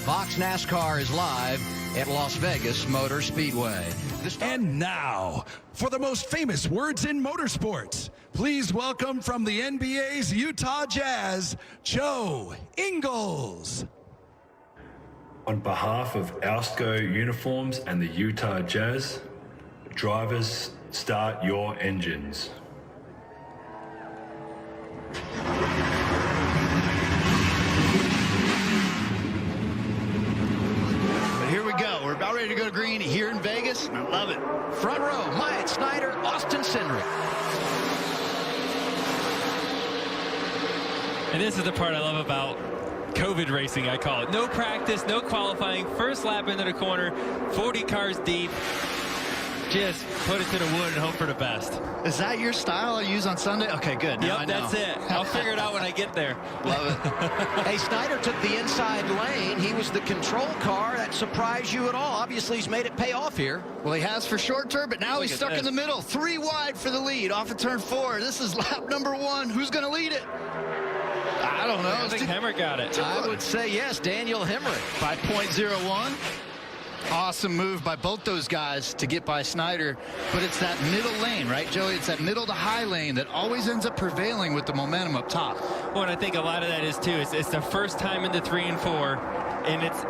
Fox NASCAR is live at Las Vegas Motor Speedway. And now, for the most famous words in motorsports, please welcome from the NBA's Utah Jazz, Joe Ingles. On behalf of Alsco Uniforms and the Utah Jazz, drivers, start your engines. Here we go. We're about ready to go to green here in Vegas. I love it. Front row, Myatt Snyder, Austin Cindric. And this is the part I love about COVID racing, I call it. No practice, no qualifying. First lap into the corner, 40 cars deep. Just put it to the wood and hope for the best. Is that your style I use on Sunday? Okay, good. Now Yep, that's it. I'll figure it out when I get there. Love it. Hey, Snyder took the inside lane. He was the control car. That surprised you at all? Obviously, he's made it pay off here. Well, he has for short term, but now Look he's at stuck this. in the middle. 3 wide for the lead off of turn 4. This is lap number 1. Who's going to lead it? I don't know. I think Hemmer got it. I would say yes, Daniel Hemrick. 5.01. Awesome move by both those guys to get by Snyder, but it's that middle lane, right, Joey? It's that middle to high lane that always ends up prevailing with the momentum up top. Well, and I think a lot of that is, too, it's the first time in the 3 and 4, and it's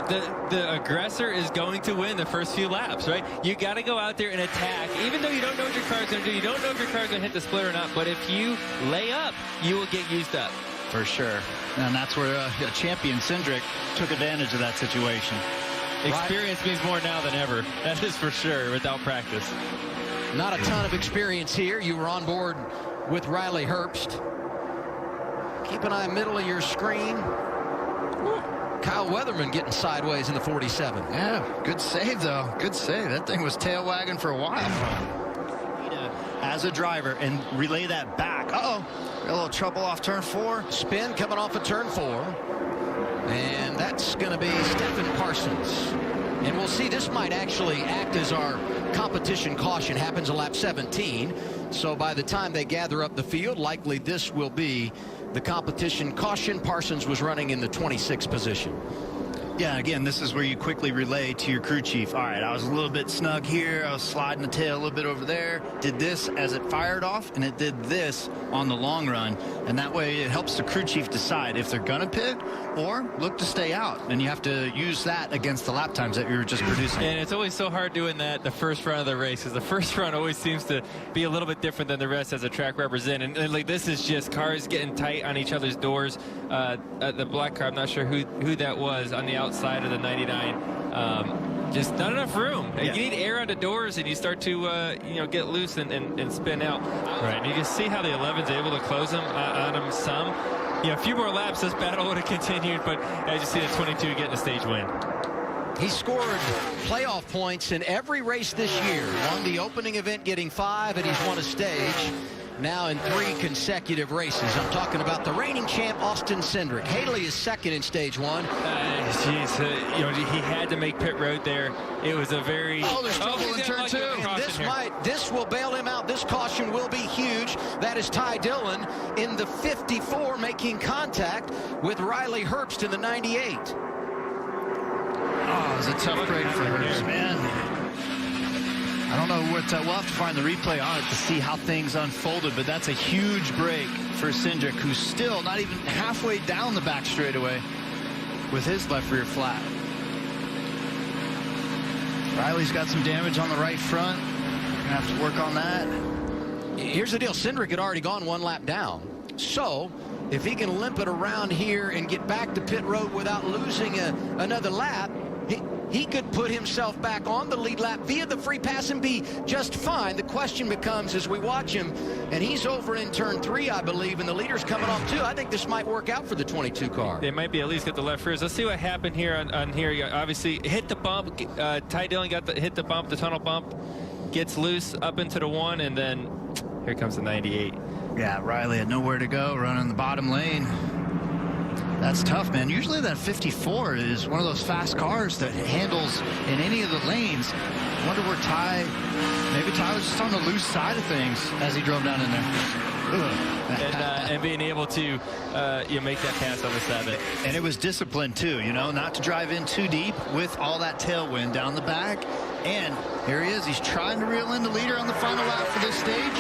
the aggressor is going to win the first few laps, right? You got to go out there and attack, even though you don't know what your car's going to do. You don't know if your car's going to hit the split or not, but if you lay up, you will get used up. For sure. And that's where a champion, Cindric, took advantage of that situation. Experience means more now than ever. That is for sure, without practice. Not a ton of experience here. You were on board with Riley Herbst. Keep an eye middle of your screen. Kyle Weatherman getting sideways in the 47. Yeah, good save, though. Good save. That thing was tail wagging for a while. As a driver and relay that back. Uh-oh. A little trouble off turn 4. Spin coming off of turn 4. And that's going to be Stephen Parsons. And we'll see, this might actually act as our competition caution. Happens in lap 17. So by the time they gather up the field, likely this will be the competition caution. Parsons was running in the 26th position. Yeah, again, this is where you quickly relay to your crew chief. All right, I was a little bit snug here. I was sliding the tail a little bit over there. Did this as it fired off, and it did this on the long run. And that way it helps the crew chief decide if they're going to pit or look to stay out. And you have to use that against the lap times that you were just producing. And it's always so hard doing that the first run of the race, because the first run always seems to be a little bit different than the rest as a track representative. And like, this is just cars getting tight on each other's doors. The black car, I'm not sure who that was on the outside of the 99. Just not enough room. Yeah. You need air on the doors, and you start to get loose and spin out. Right. And you can see how the 11's able to close them on them some. A few more laps, this battle would have continued, but as you see the 22 getting the stage win. He scored playoff points in every race this year. Won the opening event getting 5, and he's won a stage now in 3 consecutive races. I'm talking about the reigning champ, Austin Cindric. Haley is second in stage 1. He had to make pit road there. It was a very... Oh, there's trouble in turn 2. This will bail him out. This caution will be huge. That is Ty Dillon in the 54 making contact with Riley Herbst in the 98. Oh, it was a tough break for Herbst, man. I don't know what we'll have to find the replay on it to see how things unfolded, but that's a huge break for Cindric, who's still not even halfway down the back straightaway with his left rear flat. Riley's got some damage on the right front. Gonna have to work on that. Here's the deal. Cindric had already gone 1 lap down. So if he can limp it around here and get back to pit road without losing another lap, he could put himself back on the lead lap via the free pass and be just fine. The question becomes, as we watch him, and he's over in turn 3, I believe, and the leader's coming off too. I think this might work out for the 22 car. They might be at least get the left rears. Let's see what happened here on here. You obviously hit the bump. Ty Dillon hit the bump, the tunnel bump, gets loose up into the 1, and then here comes the 98. Yeah, Riley had nowhere to go, running the bottom lane. That's tough, man. Usually that 54 is one of those fast cars that handles in any of the lanes. I wonder where maybe Ty was just on the loose side of things as he drove down in there. and being able to make that pass on the 7th. And it was discipline too, not to drive in too deep with all that tailwind down the back. And here he is. He's trying to reel in the leader on the final lap for this stage.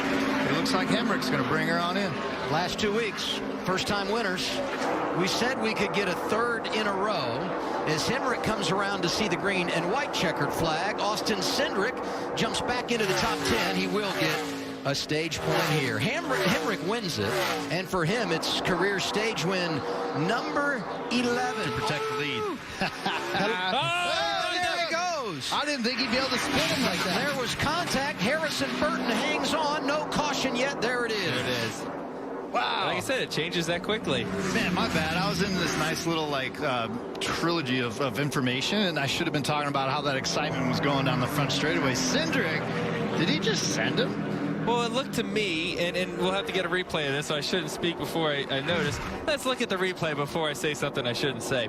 It looks like Hemrick's going to bring her on in. Last 2 weeks, first-time winners. We said we could get a third in a row. As Hemrick comes around to see the green and white checkered flag, Austin Cindric jumps back into the top 10. He will get a stage point here. Hemrick wins it, and for him, it's career stage win number 11. To protect the lead. There he goes. I didn't think he'd be able to spin him like that. There was contact. Harrison Burton hangs on. No caution yet. There it is. There it is. Wow. Like I said, it changes that quickly. Man, my bad. I was in this nice little trilogy of information, and I should have been talking about how that excitement was going down the front straightaway. Cindric, did he just send him? Well, it looked to me, and we'll have to get a replay of this, so I shouldn't speak before I notice. Let's look at the replay before I say something I shouldn't say.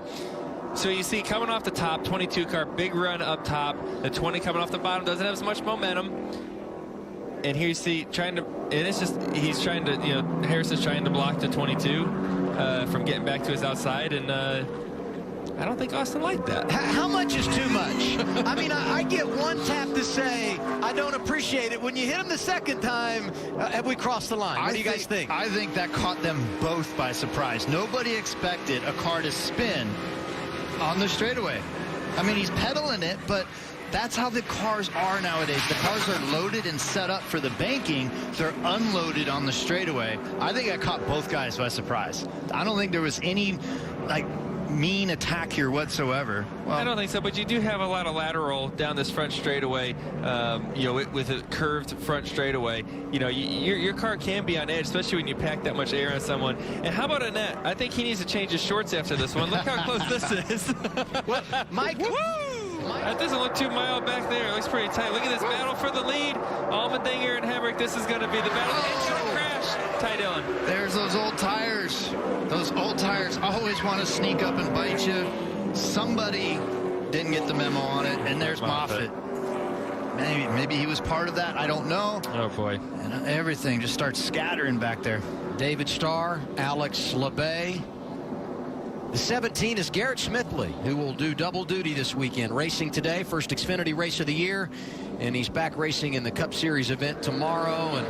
So you see coming off the top, 22 car, big run up top. The 20 coming off the bottom doesn't have as much momentum. And here you see he's trying to, Harrison's trying to block the 22 from getting back to his outside. And I don't think Austin liked that. How much is too much? I mean, I get one tap to say I don't appreciate it. When you hit him the second time, have we crossed the line? What do you guys think? I think that caught them both by surprise. Nobody expected a car to spin on the straightaway. I mean, he's pedaling it, but that's how the cars are nowadays. The cars are loaded and set up for the banking. They're unloaded on the straightaway. I think I caught both guys by surprise. I don't think there was any, mean attack here whatsoever. Well, I don't think so, but you do have a lot of lateral down this front straightaway, with a curved front straightaway. Your car can be on edge, especially when you pack that much air on someone. And how about Annette? I think he needs to change his shorts after this one. Look how close this is. Mike, that doesn't look too mild back there. It looks pretty tight. Look at this battle for the lead. Allmendinger and Hemrick. This is going to be the battle. It's going to crash. Ty Dillon. There's those old tires. Those old tires always want to sneak up and bite you. Somebody didn't get the memo on it, and there's Moffitt. Maybe he was part of that. I don't know. Oh, boy. And everything just starts scattering back there. David Starr, Alex LeBay. The 17 is Garrett Smithley, who will do double duty this weekend. Racing today, first Xfinity race of the year, and he's back racing in the Cup Series event tomorrow. And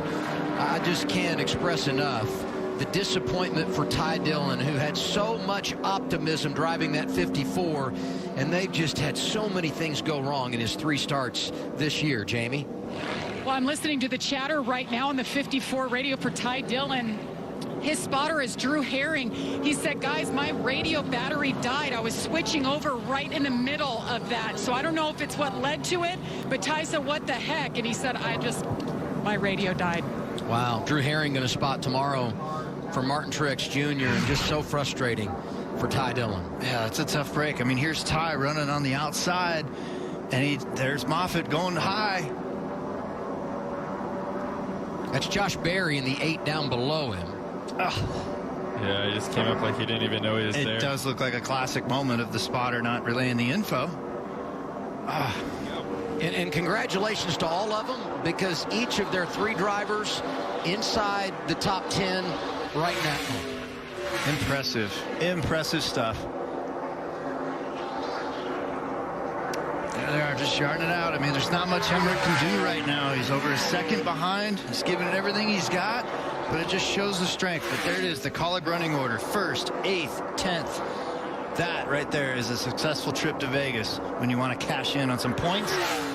I just can't express enough the disappointment for Ty Dillon, who had so much optimism driving that 54, and they've just had so many things go wrong in his 3 starts this year. Jamie? Well, I'm listening to the chatter right now on the 54 radio for Ty Dillon. His spotter is Drew Herring. He said, guys, my radio battery died. I was switching over right in the middle of that. So I don't know if it's what led to it, but Ty said, what the heck? And he said, my radio died. Wow. Drew Herring going to spot tomorrow for Martin Truex Jr. and just so frustrating for Ty Dillon. Yeah, it's a tough break. I mean, here's Ty running on the outside, and there's Moffitt going high. That's Josh Berry in the 8 down below him. Yeah, he just came up like he didn't even know he was there. It does look like a classic moment of the spotter not relaying the info. And congratulations to all of them, because each of their 3 drivers inside the top 10 right now. Impressive stuff. There they are, just yarding it out. I mean, there's not much Hemrick can do right now. He's over a second behind. He's giving it everything he's got, but it just shows the strength. But there it is, the Kaulig running order. 1st, 8th, 10th. That right there is a successful trip to Vegas when you want to cash in on some points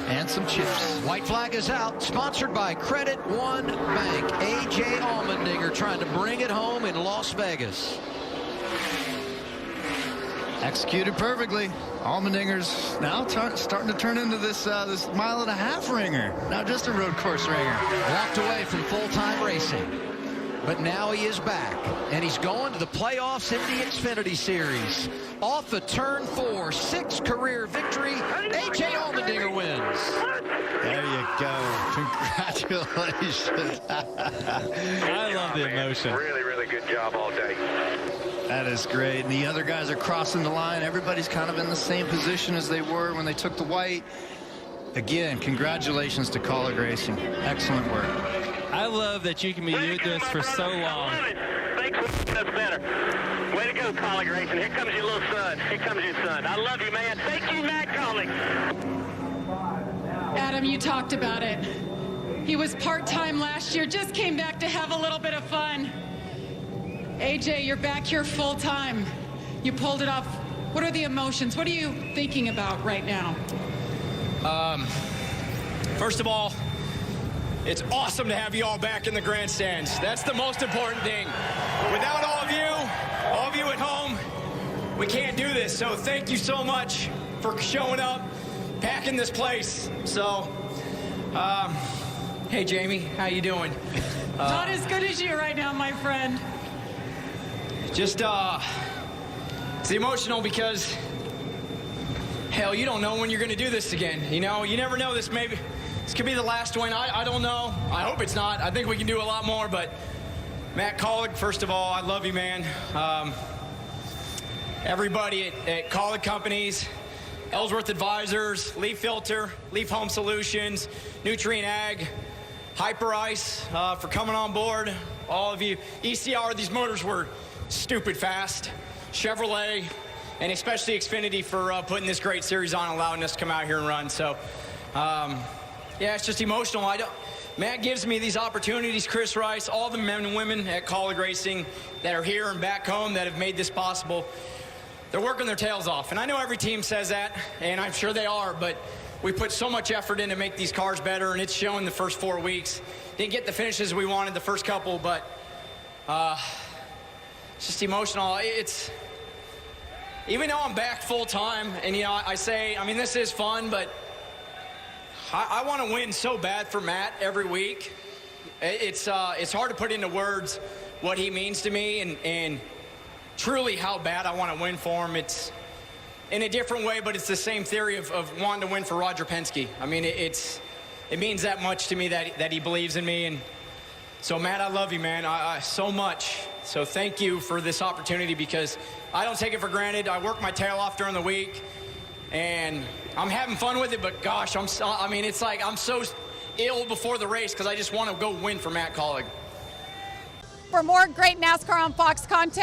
and some chips. White flag is out, sponsored by Credit One Bank. A.J. Allmendinger trying to bring it home in Las Vegas. Executed perfectly. Allmendinger's now starting to turn into this 1.5 mile ringer, not just a road course ringer. Walked away from full-time racing, but now he is back, and he's going to the playoffs in the Xfinity Series. Off of turn 4, 6th career victory. A.J. Allmendinger wins. There you go. Congratulations. I love the emotion. Really good job all day. That is great. And the other guys are crossing the line. Everybody's kind of in the same position as they were when they took the white. Again, congratulations to Kaulig Racing. Excellent work. I love that you can be doing this for so long. Thanks for making us better. Way to go, Colleague Racing. Here comes your little son. Here comes your son. I love you, man. Thank you, Matt Colleague. Adam, you talked about it. He was part-time last year, just came back to have a little bit of fun. AJ, you're back here full-time. You pulled it off. What are the emotions? What are you thinking about right now? First of all, it's awesome to have you all back in the grandstands. That's the most important thing. Without all of you at home, we can't do this. So thank you so much for showing up, packing this place. So, hey Jamie, how you doing? Not as good as you right now, my friend. Just, it's emotional because, hell, you don't know when you're going to do this again. You know, you never know. This could be the last one. I don't know. I hope it's not. I think we can do a lot more. But Matt Colleague, first of all, I love you, man. Everybody at Colleague Companies, Ellsworth Advisors, Leaf Filter, Leaf Home Solutions, Nutrient Ag, Hyper Ice for coming on board. All of you. ECR, these motors were stupid fast. Chevrolet, and especially Xfinity for putting this great series on, allowing us to come out here and run. So, yeah, it's just emotional. Matt gives me these opportunities, Chris Rice, all the men and women at Colleague Racing that are here and back home that have made this possible. They're working their tails off. And I know every team says that, and I'm sure they are, but we put so much effort in to make these cars better, and it's shown the first 4 weeks. Didn't get the finishes we wanted the first couple, but it's just emotional. Even though I'm back full time, and you know, I mean, this is fun, but I want to win so bad for Matt every week. It's hard to put into words what he means to me and truly how bad I want to win for him. It's in a different way, but it's the same theory of wanting to win for Roger Penske. I mean, it means that much to me that he believes in me. And so, Matt, I love you, man, so much. So thank you for this opportunity because I don't take it for granted. I work my tail off during the week, and I'm having fun with it, but gosh, I mean, it's like I'm so ill before the race because I just want to go win for Matt Colleague. For more great NASCAR on Fox content,